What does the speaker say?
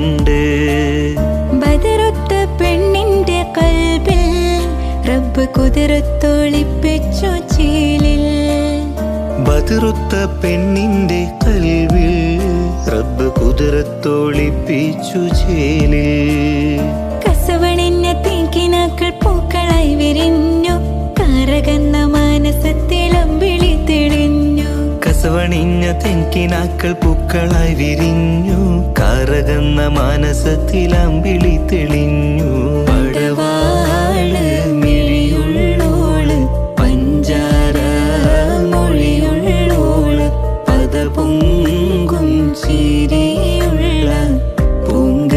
കണ്ട്. ബദറുത്ത പെണ്ണിന്റെ കൽബിൽ റബ്ബ് കുതിരത്തൊളിപ്പിച്ചു ചേലിൽ. ബദറുത്ത പെണ്ണിന്റെ കൽവിൽ റബ്ബ് കുതിരത്തൊളിപ്പിച്ചു ചേലിൽ. കസവണിഞ്ഞ തേക്കിനാക്കൾ പൂക്കളായി വിരിഞ്ഞു, കാരകന്ന മാനസത്തിലമ്പിളി തെളിഞ്ഞു. കസവണിഞ്ഞ തെങ്കിനാക്കൾ പൂക്കളായി വിരിഞ്ഞു, കാരകന്ന മാനസത്തിലമ്പിളി തെളിഞ്ഞു.